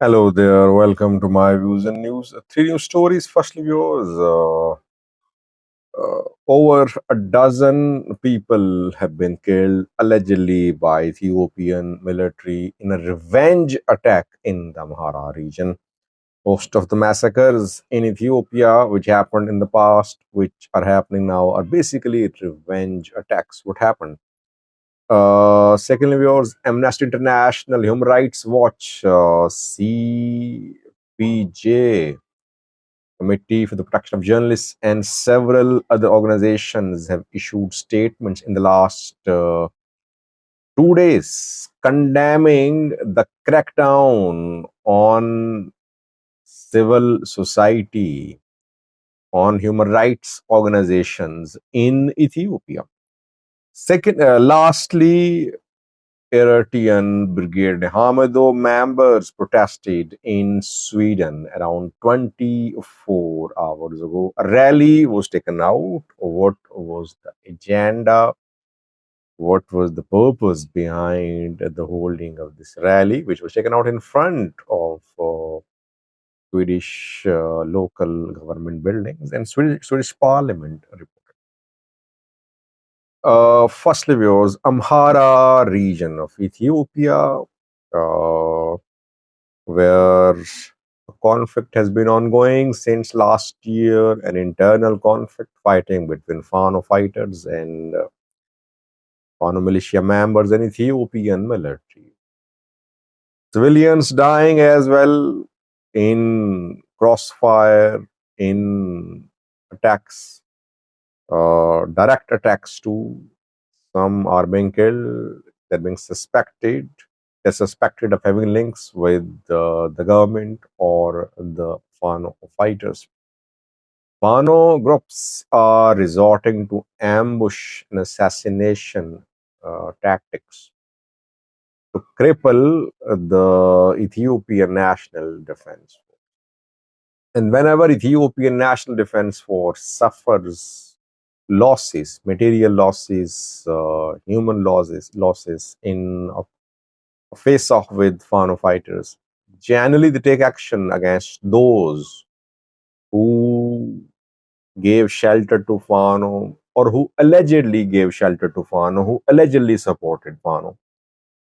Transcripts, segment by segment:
Hello there, welcome to my views and news. Three news stories. Firstly, viewers, over a dozen people have been killed allegedly by Ethiopian military in a revenge attack in the Amhara region. Most of the massacres in Ethiopia, which happened in the past, which are happening now, are basically revenge attacks. What happened? Secondly, viewers, Amnesty International, Human Rights Watch, CPJ, Committee for the Protection of Journalists, and several other organizations have issued statements in the last 2 days condemning the crackdown on civil society, on human rights organizations in Ethiopia. Lastly, Eritrean Brigade Hamado members protested in Sweden around 24 hours ago. A rally was taken out. What was the agenda? What was the purpose behind the holding of this rally, which was taken out in front of Swedish local government buildings and Swedish parliament? Firstly, viewers, Amhara region of Ethiopia, where a conflict has been ongoing since last year, an internal conflict fighting between Fano fighters and Fano militia members and Ethiopian military. Civilians dying as well in crossfire, in attacks, direct attacks too. Some are being killed. They're being suspected. They're suspected of having links with the government or the Fano fighters. Fano groups are resorting to ambush and assassination tactics to cripple the Ethiopian National Defense Force. And whenever Ethiopian National Defense Force suffers losses, material losses, human losses in a face-off with Fano fighters, generally they take action against those who gave shelter to Fano or who allegedly gave shelter to Fano, who allegedly supported Fano.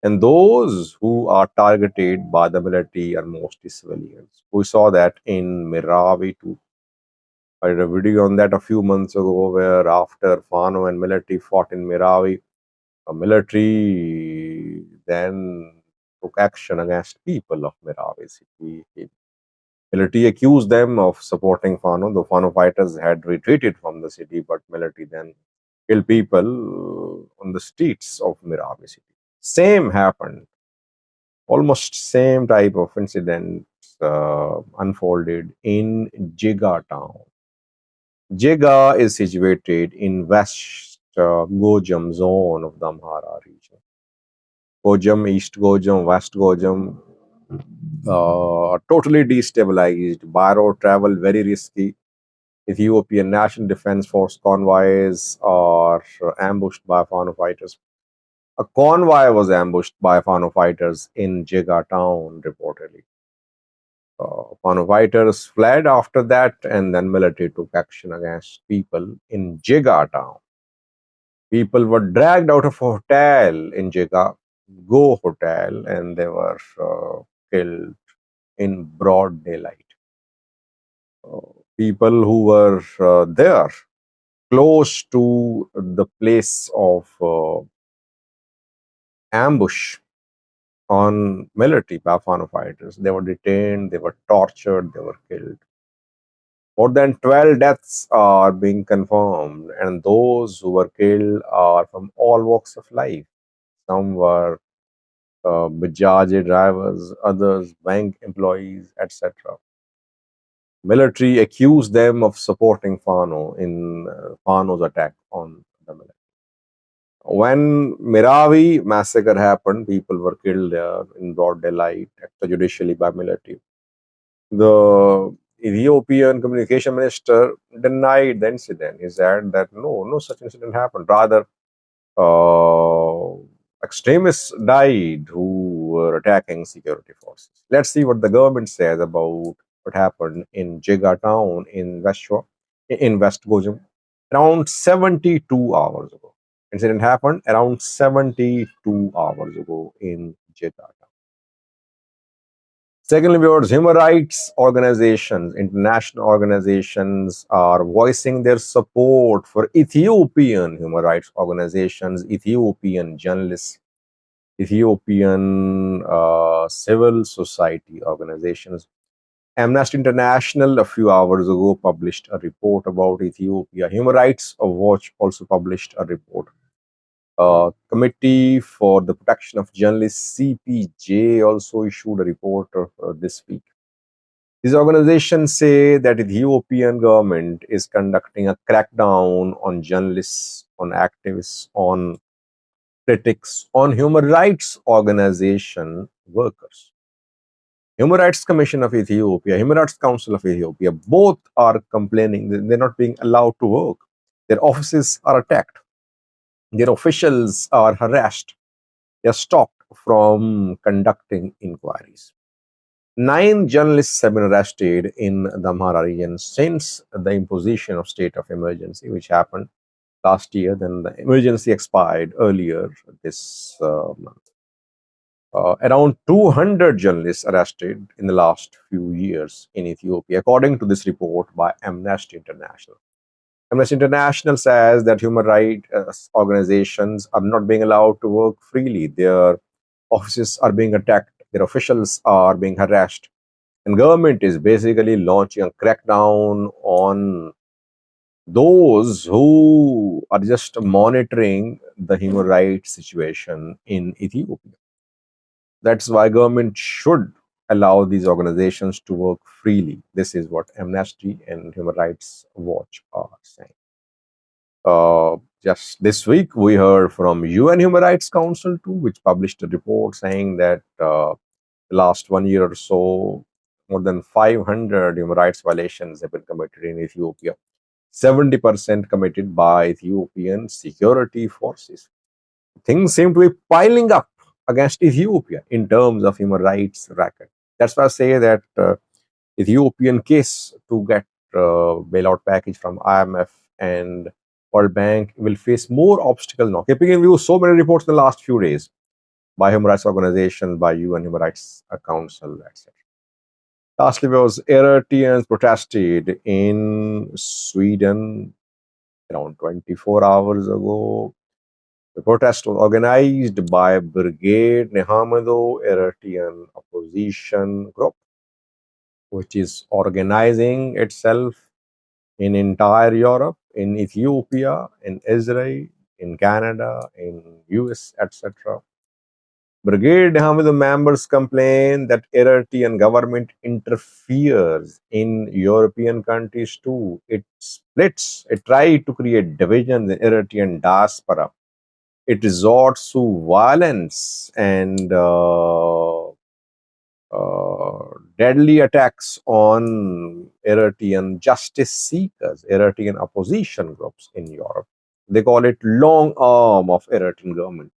And those who are targeted by the military are mostly civilians. We saw that in Meravi too. I did a video on that a few months ago where after Fano and military fought in Meravi, the military then took action against people of Meravi city. Military accused them of supporting Fano. The Fano fighters had retreated from the city, but military then killed people on the streets of Meravi city. Same happened. Almost same type of incident unfolded in Jiga town. Jiga is situated in West Gojam zone of the Amhara region. Gojam, East Gojam, West Gojam, totally destabilized. By road travel very risky. Ethiopian National Defense Force convoys are ambushed by Fano fighters. A convoy was ambushed by Fano fighters in Jiga town, reportedly. Fano fighters fled after that, and then military took action against people in Jiga town. People were dragged out of a hotel in Jiga, Go Hotel, and they were killed in broad daylight. People who were there, close to the place of ambush on military by Fano fighters, they were detained, they were tortured, they were killed. More than 12 deaths are being confirmed, and those who were killed are from all walks of life. Some were Bajaj drivers, others bank employees, etc. Military accused them of supporting Fano in Fano's attack on the military. When Meravi massacre happened, people were killed there in broad daylight, extrajudicially by military. The Ethiopian communication minister denied the incident. He said that no such incident happened. Rather, extremists died who were attacking security forces. Let's see what the government says about what happened in Jiga town in West Gojam around 72 hours ago. Incident happened around 72 hours ago in Jiga town. Secondly, viewers, human rights organizations, international organizations are voicing their support for Ethiopian human rights organizations, Ethiopian journalists, Ethiopian civil society organizations. Amnesty International a few hours ago published a report about Ethiopia. Human Rights Watch also published a report. Committee for the Protection of Journalists, CPJ, also issued a report this week. These organizations say that Ethiopian government is conducting a crackdown on journalists, on activists, on critics, on human rights organization workers. Human Rights Commission of Ethiopia, Human Rights Council of Ethiopia, both are complaining that they're not being allowed to work. Their offices are attacked. Their officials are harassed. They are stopped from conducting inquiries. 9 journalists have been arrested in the Amhara region since the imposition of state of emergency, which happened last year. Then the emergency expired earlier this month. Around 200 journalists arrested in the last few years in Ethiopia, according to this report by Amnesty International. Amnesty International says that human rights organizations are not being allowed to work freely. Their offices are being attacked. Their officials are being harassed. And government is basically launching a crackdown on those who are just monitoring the human rights situation in Ethiopia. That's why government should allow these organizations to work freely. This is what Amnesty and Human Rights Watch are saying. Just this week, we heard from UN Human Rights Council too, which published a report saying that the last 1 year or so, more than 500 human rights violations have been committed in Ethiopia. 70% committed by Ethiopian security forces. Things seem to be piling up against Ethiopia in terms of human rights record. That's why I say that Ethiopian case to get bailout package from IMF and World Bank will face more obstacles now. Keeping in view so many reports in the last few days by human rights organizations, by UN Human Rights Council, etc. Lastly, was Eritreans protested in Sweden around 24 hours ago. The protest was organized by Brigade Nehamado, Eritrean Opposition group, which is organizing itself in entire Europe, in Ethiopia, in Israel, in Canada, in US, etc. Brigade Nehamado members complain that Eritrean government interferes in European countries too. It splits, it tries to create divisions in Eritrean diaspora. It resorts to violence and deadly attacks on Eritrean justice seekers, Eritrean opposition groups in Europe. They call it long arm of Eritrean government.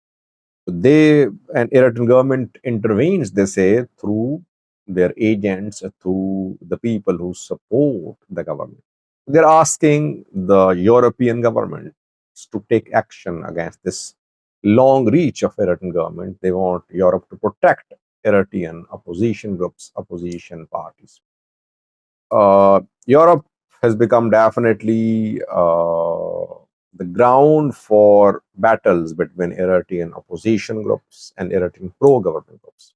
Eritrean government intervenes, they say, through their agents, through the people who support the government. They're asking the European government to take action against this long reach of Eritrean government. They want Europe to protect Eritrean opposition groups, opposition parties. Europe has become definitely the ground for battles between Eritrean opposition groups and Eritrean pro-government groups.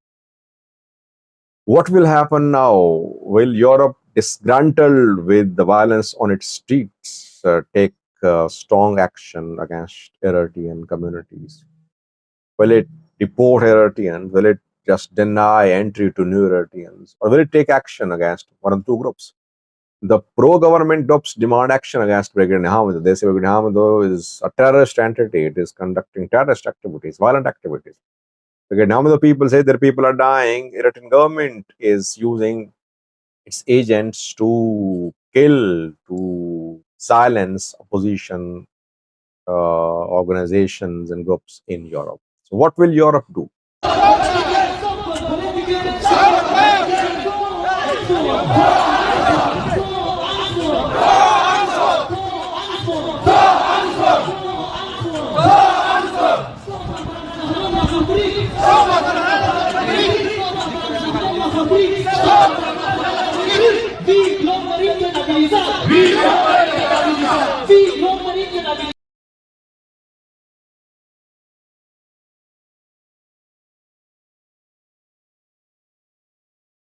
What will happen now? Will Europe, disgruntled with the violence on its streets, take strong action against Eritrean communities? Will it deport Eritreans? Will it just deny entry to new Eritreans? Or will it take action against one of the two groups? The pro-government groups demand action against Brigade Nehamado. They say Brigade Nehamado is a terrorist entity. It is conducting terrorist activities, violent activities. Brigade Nehamado people say their people are dying. Eritrean government is using its agents to kill, to silence opposition organizations and groups in Europe. So what will Europe do? We